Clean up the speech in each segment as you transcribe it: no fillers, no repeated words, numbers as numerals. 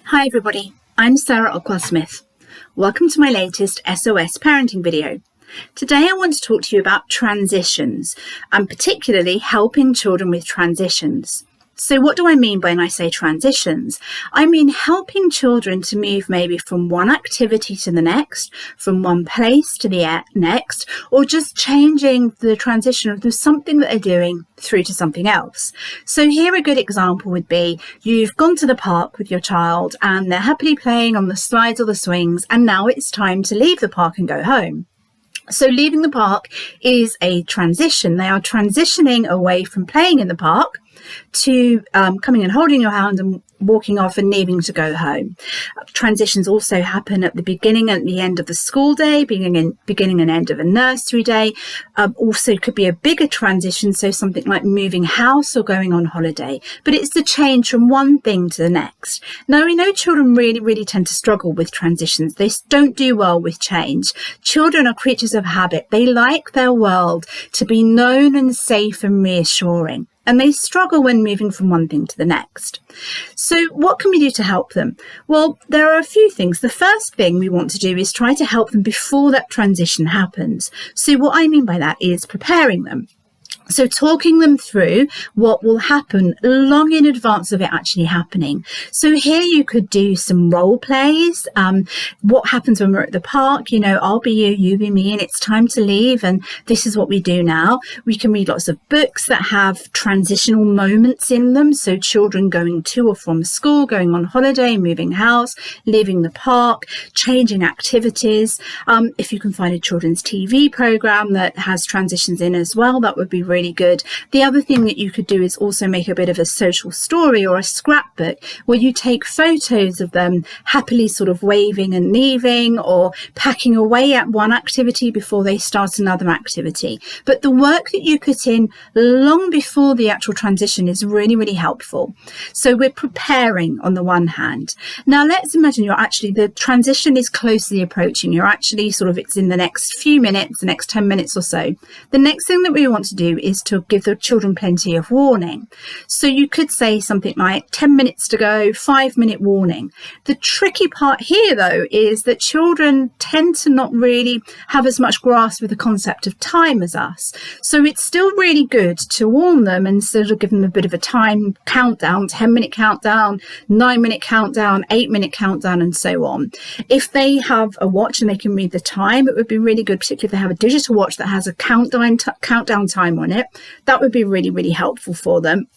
Hi everybody, I'm Sarah Ockwell-Smith. Welcome to my latest SOS parenting video. Today I want to talk to you about transitions, and particularly helping children with transitions. So what do I mean when I say transitions? I mean helping children to move maybe from one activity to the next, from one place to the next, or just changing the transition of something that they're doing through to something else. So here a good example would be you've gone to the park with your child and they're happily playing on the slides or the swings, and now it's time to leave the park and go home. So leaving the park is a transition. They are transitioning away from playing in the park to coming and holding your hand and walking off and leaving to go home. Transitions also happen at the beginning and the end of the school day, beginning and end of a nursery day. Also could be a bigger transition, so something like moving house or going on holiday. But it's the change from one thing to the next. Now, we know children really tend to struggle with transitions. They don't do well with change. Children are creatures of habit. They like their world to be known and safe and reassuring, and they struggle when moving from one thing to the next. So what can we do to help them? Well, there are a few things. The first thing we want to do is try to help them before that transition happens. So what I mean by that is preparing them. So talking them through what will happen long in advance of it actually happening. So here you could do some role plays. What happens when we're at the park? You know, I'll be you, you be me, and it's time to leave. And this is what we do now. We can read lots of books that have transitional moments in them. So children going to or from school, going on holiday, moving house, leaving the park, changing activities. If you can find a children's TV program that has transitions in as well, that would be really good. The other thing that you could do is also make a bit of a social story or a scrapbook where you take photos of them happily sort of waving and leaving or packing away at one activity before they start another activity. But the work that you put in long before the actual transition is really helpful. So we're preparing on the one hand. Now let's imagine the transition is closely approaching. It's in the next few minutes, the next 10 minutes or so. The next thing that we want to do is to give the children plenty of warning. So you could say something like 10 minutes to go, 5-minute warning. The tricky part here, though, is that children tend to not really have as much grasp with the concept of time as us. So it's still really good to warn them and sort of give them a bit of a time countdown, 10-minute countdown, 9-minute countdown, 8-minute countdown, and so on. If they have a watch and they can read the time, it would be really good, particularly if they have a digital watch that has a countdown time on it. That would be really helpful for them.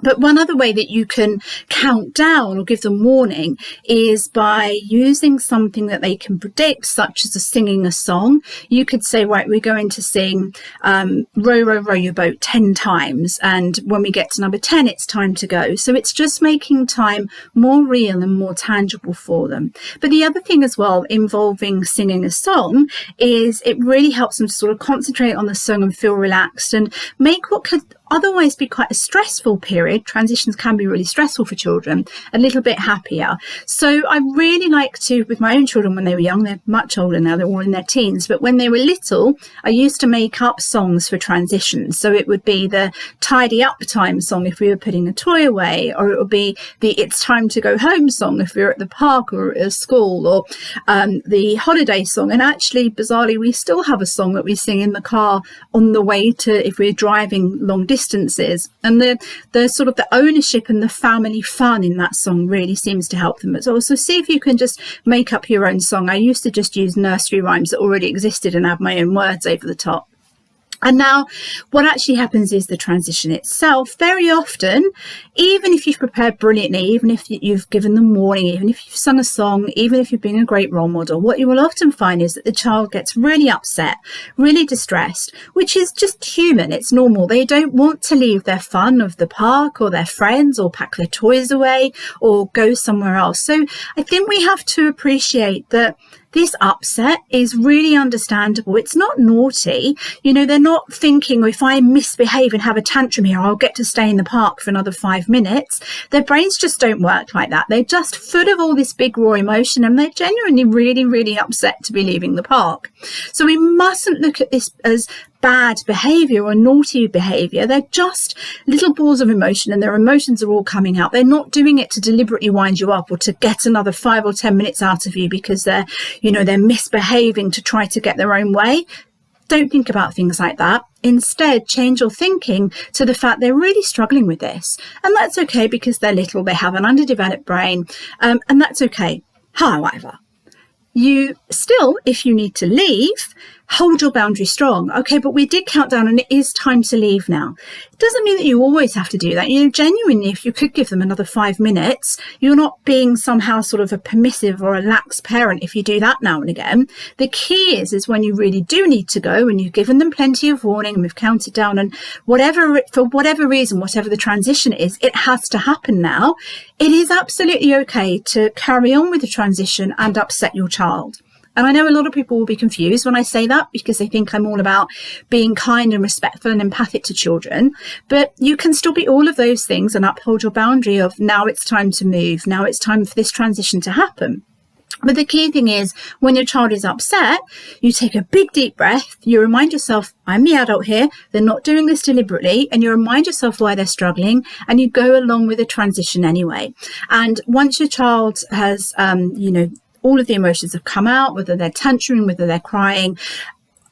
But one other way that you can count down or give them warning is by using something that they can predict, such as singing a song. You could say, right, we're going to sing row, row, row your boat 10 times. And when we get to number 10, it's time to go. So it's just making time more real and more tangible for them. But the other thing as well involving singing a song is it really helps them to sort of concentrate on the song and feel relaxed and make what could otherwise be quite a stressful period. Transitions can be really stressful for children, a little bit happier. So I really like to, with my own children when they were young, they're much older now, they're all in their teens, but when they were little, I used to make up songs for transitions. So it would be the tidy up time song if we were putting a toy away, or it would be the it's time to go home song if we were at the park or at school, or the holiday song. And actually, bizarrely, we still have a song that we sing in the car on the way to, if we're driving long distances. And the sort of the ownership and the family fun in that song really seems to help them as well. So see if you can just make up your own song. I used to just use nursery rhymes that already existed and add my own words over the top. And now what actually happens is the transition itself, very often, even if you've prepared brilliantly, even if you've given them warning, even if you've sung a song, even if you've been a great role model, what you will often find is that the child gets really upset, really distressed, which is just human. It's normal. They don't want to leave their fun of the park or their friends or pack their toys away or go somewhere else. So I think we have to appreciate that this upset is really understandable. It's not naughty. You know, they're not thinking, well, if I misbehave and have a tantrum here, I'll get to stay in the park for another 5 minutes. Their brains just don't work like that. They're just full of all this big raw emotion, and they're genuinely really upset to be leaving the park. So we mustn't look at this as bad behavior or naughty behavior. They're just little balls of emotion, and their emotions are all coming out. They're not doing it to deliberately wind you up or to get another 5 or 10 minutes out of you because they're misbehaving to try to get their own way. Don't think about things like that. Instead, change your thinking to the fact they're really struggling with this. And that's okay because they're little, they have an underdeveloped brain, and that's okay. However, you still, if you need to leave, hold your boundary strong. Okay, but we did count down and it is time to leave now. It doesn't mean that you always have to do that. Genuinely, if you could give them another 5 minutes, you're not being somehow sort of a permissive or a lax parent if you do that now and again. The key is when you really do need to go and you've given them plenty of warning and we've counted down, and for whatever reason, whatever the transition is, it has to happen now. It is absolutely okay to carry on with the transition and upset your child. And I know a lot of people will be confused when I say that because they think I'm all about being kind and respectful and empathic to children. But you can still be all of those things and uphold your boundary of now it's time to move. Now it's time for this transition to happen. But the key thing is when your child is upset, you take a big deep breath. You remind yourself, I'm the adult here. They're not doing this deliberately. And you remind yourself why they're struggling. And you go along with the transition anyway. And once your child has, all of the emotions have come out, whether they're tantruming, whether they're crying,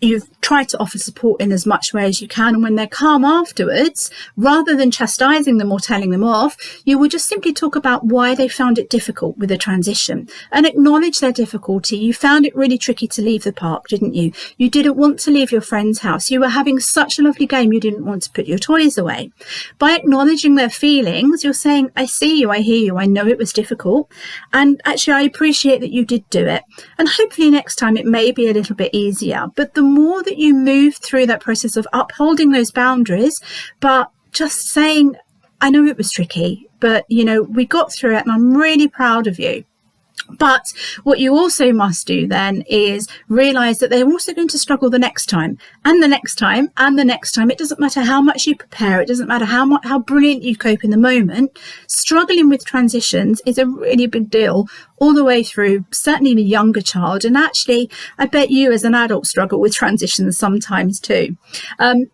you've tried to offer support in as much way as you can. And when they're calm afterwards, rather than chastising them or telling them off, you will just simply talk about why they found it difficult with the transition and acknowledge their difficulty. You found it really tricky to leave the park, didn't you? You didn't want to leave your friend's house. You were having such a lovely game. You didn't want to put your toys away. By acknowledging their feelings, you're saying, I see you, I hear you, I know it was difficult. And actually, I appreciate that you did do it. And hopefully next time it may be a little bit easier. But the more that you move through that process of upholding those boundaries, but just saying, I know it was tricky, but, we got through it and I'm really proud of you. But what you also must do then is realize that they're also going to struggle the next time and the next time and the next time. It doesn't matter how much you prepare. It doesn't matter how brilliant you cope in the moment. Struggling with transitions is a really big deal all the way through, certainly the younger child. And actually, I bet you as an adult struggle with transitions sometimes too.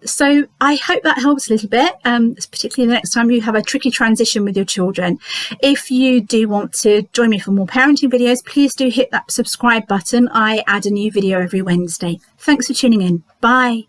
So I hope that helps a little bit, particularly the next time you have a tricky transition with your children. If you do want to join me for more parenting videos, please do hit that subscribe button. I add a new video every Wednesday. Thanks for tuning in. Bye.